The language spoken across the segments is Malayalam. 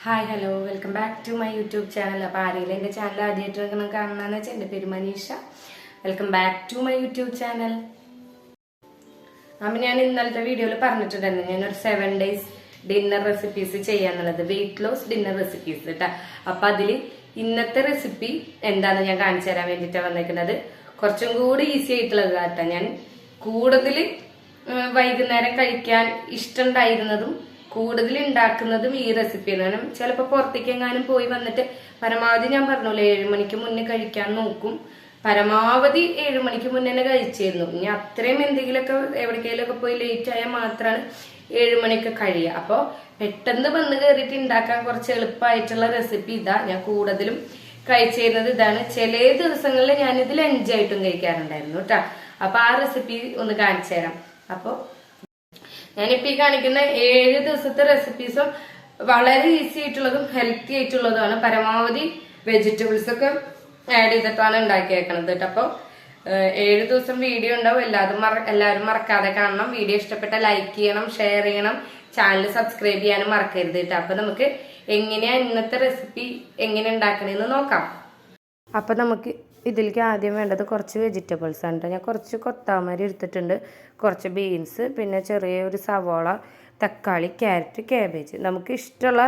Hi hello welcome back to my YouTube channel. അപ്പോൾ ആരെങ്കിലും എൻ്റെ ചാനൽ ആദ്യമായിട്ട് കാണണമെന്ന് വെച്ചാൽ എൻ്റെ പേര് Maneesha. Welcome back to my YouTube channel. അപ്പം ഞാൻ ഇന്നലത്തെ വീഡിയോയിൽ പറഞ്ഞിട്ടുണ്ടായിരുന്നു ഞാനൊരു 7 days ഡിന്നർ റെസിപ്പീസ് ചെയ്യാന്നുള്ളത്, വെയിറ്റ് ലോസ് ഡിന്നർ റെസിപ്പീസ് കേട്ടോ. അപ്പം അതിൽ ഇന്നത്തെ റെസിപ്പി എന്താണെന്ന് ഞാൻ കാണിച്ചു തരാൻ വേണ്ടിയിട്ടാണ് വന്നിരിക്കുന്നത്. കുറച്ചും കൂടി ഈസി ആയിട്ടുള്ളത് കേട്ടോ. ഞാൻ കൂടുതൽ വൈകുന്നേരം കഴിക്കാൻ ഇഷ്ടമുണ്ടായിരുന്നതും കൂടുതൽ ഉണ്ടാക്കുന്നതും ഈ റെസിപ്പിയാണ്. കാരണം ചിലപ്പോൾ പുറത്തേക്ക് എങ്ങാനും പോയി വന്നിട്ട് പരമാവധി ഞാൻ പറഞ്ഞല്ലോ 7 മണിക്ക് മുന്നേ കഴിക്കാൻ നോക്കും. പരമാവധി 7 മണിക്ക് മുന്നേ തന്നെ കഴിച്ചിരുന്നു. ഇനി അത്രയും എന്തെങ്കിലുമൊക്കെ എവിടേക്കെങ്കിലുമൊക്കെ പോയി ലേറ്റ് ആയാൽ മാത്രമാണ് 7 മണിക്ക് കഴിയുക. അപ്പോൾ പെട്ടെന്ന് വന്ന് കയറിയിട്ട് ഉണ്ടാക്കാൻ കുറച്ച് എളുപ്പമായിട്ടുള്ള റെസിപ്പി ഇതാ. ഞാൻ കൂടുതലും കഴിച്ചിരുന്നത് ഇതാണ്. ചില ദിവസങ്ങളിൽ ഞാനിത് ലഞ്ചായിട്ടും കഴിക്കാറുണ്ടായിരുന്നു കേട്ടോ. അപ്പൊ ആ റെസിപ്പി ഒന്ന് കാണിച്ചു തരാം. അപ്പോൾ ഞാനിപ്പോൾ ഈ കാണിക്കുന്ന 7 ദിവസത്തെ റെസിപ്പീസും വളരെ ഈസി ആയിട്ടുള്ളതും ഹെൽത്തി ആയിട്ടുള്ളതുമാണ്. പരമാവധി വെജിറ്റബിൾസ് ഒക്കെ ആഡ് ചെയ്തിട്ടാണ് ഉണ്ടാക്കിയേക്കണത് കേട്ടോ. അപ്പോൾ 7 ദിവസം വീഡിയോ ഉണ്ടാവും. എല്ലാവരും മറക്കാതെ കാണണം. വീഡിയോ ഇഷ്ടപ്പെട്ട ലൈക്ക് ചെയ്യണം, ഷെയർ ചെയ്യണം, ചാനൽ സബ്സ്ക്രൈബ് ചെയ്യാനും മറക്കരുത് കേട്ടോ. അപ്പൊ നമുക്ക് എങ്ങനെയാ ഇന്നത്തെ റെസിപ്പി എങ്ങനെ ഉണ്ടാക്കണേന്ന് നോക്കാം. അപ്പൊ നമുക്ക് ഇതിലേക്ക് ആദ്യം വേണ്ടത് കുറച്ച് വെജിറ്റബിൾസ് ആണ് കേട്ടോ. ഞാൻ കുറച്ച് കൊത്താമരി എടുത്തിട്ടുണ്ട്, കുറച്ച് ബീൻസ്, പിന്നെ ചെറിയ ഒരു സവോള, തക്കാളി, ക്യാരറ്റ്, ക്യാബേജ്. നമുക്ക് ഇഷ്ടമുള്ള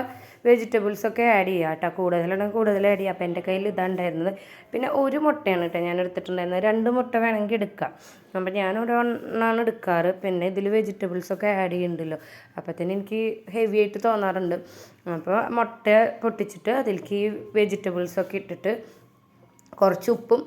വെജിറ്റബിൾസൊക്കെ ആഡ് ചെയ്യാം കേട്ടോ. കൂടുതലാണെങ്കിൽ കൂടുതൽ ആഡ് ചെയ്യാം. അപ്പം എൻ്റെ കയ്യിൽ ഇതാണ്ടായിരുന്നത്. പിന്നെ ഒരു മുട്ടയാണ് കേട്ടോ ഞാൻ എടുത്തിട്ടുണ്ടായിരുന്നത്. 2 മുട്ട വേണമെങ്കിൽ എടുക്കാം. അപ്പം ഞാൻ ഒരെണ്ണമാണ് എടുക്കാറ്. പിന്നെ ഇതിൽ വെജിറ്റബിൾസൊക്കെ ആഡ് ചെയ്യുന്നുണ്ടല്ലോ, അപ്പോഴത്തേന് എനിക്ക് ഹെവി ആയിട്ട് തോന്നാറുണ്ട്. അപ്പോൾ മുട്ട പൊട്ടിച്ചിട്ട് അതിലേക്ക് ഈ വെജിറ്റബിൾസൊക്കെ ഇട്ടിട്ട് കുറച്ച് ഉപ്പും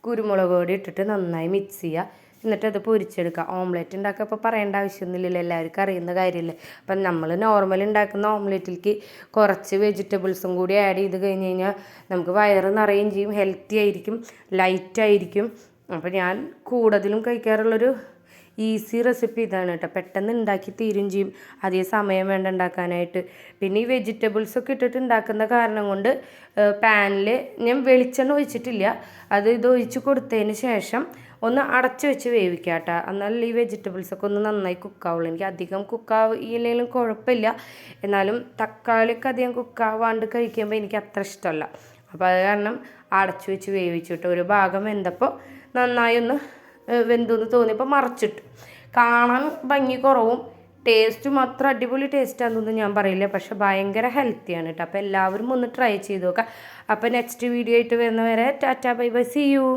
കുരുമുളക് പൊടി ഇട്ടിട്ട് നന്നായി മിക്സ് ചെയ്യുക. എന്നിട്ട് അത് പൊരിച്ചെടുക്കുക. ഓംലെറ്റ് ഉണ്ടാക്കുക പറയേണ്ട ആവശ്യമൊന്നുമില്ലല്ലോ, എല്ലാവർക്കും അറിയുന്ന കാര്യമില്ലേ. അപ്പം നമ്മൾ നോർമൽ ഉണ്ടാക്കുന്ന ഓംലെറ്റിലേക്ക് കുറച്ച് വെജിറ്റബിൾസും കൂടി ആഡ് ചെയ്ത് കഴിഞ്ഞ് കഴിഞ്ഞാൽ നമുക്ക് വയറ് നിറയുകയും ചെയ്യും, ഹെൽത്തി ആയിരിക്കും, ലൈറ്റായിരിക്കും. അപ്പോൾ ഞാൻ കൂടുതലും കഴിക്കാറുള്ളൊരു ഈസി റെസിപ്പി ഇതാണ് കേട്ടോ. പെട്ടെന്ന് ഉണ്ടാക്കി തീരും ചെയ്യും, അധികം സമയം വേണ്ട ഉണ്ടാക്കാനായിട്ട്. പിന്നെ ഈ വെജിറ്റബിൾസൊക്കെ ഇട്ടിട്ട് ഉണ്ടാക്കുന്ന കാരണം കൊണ്ട് പാനിൽ ഞാൻ വെളിച്ചെണ്ണ ഒഴിച്ചിട്ടില്ല. ഇത് ഒഴിച്ച് കൊടുത്തതിന് ശേഷം ഒന്ന് അടച്ചു വെച്ച് വേവിക്കുക കേട്ടോ. എന്നാലും ഈ വെജിറ്റബിൾസൊക്കെ ഒന്ന് നന്നായി കുക്കാവുള്ളൂ. എനിക്ക് അധികം കുക്കാവില്ലെങ്കിലും കുഴപ്പമില്ല, എന്നാലും തക്കാളിയൊക്കെ അധികം കുക്കാവാണ്ട് കഴിക്കുമ്പോൾ എനിക്ക് അത്ര ഇഷ്ടമല്ല. അപ്പോൾ അത് കാരണം അടച്ചു വെച്ച് വേവിച്ചിട്ട് ഒരു ഭാഗം വെന്തപ്പോൾ നന്നായി ഒന്ന് വെന്തെന്ന് തോന്നിയപ്പോൾ മറച്ചിട്ട്. കാണാൻ ഭംഗി കുറവും ടേസ്റ്റും അത്ര അടിപൊളി ടേസ്റ്റാണെന്നൊന്നും ഞാൻ പറയില്ല, പക്ഷെ ഭയങ്കര ഹെൽത്തിയാണ് കേട്ടോ. അപ്പോൾ എല്ലാവരും ഒന്ന് ട്രൈ ചെയ്ത് നോക്കാം. അപ്പോൾ നെക്സ്റ്റ് വീഡിയോ ആയിട്ട് വരുന്നവരെ tata bye bye, see U.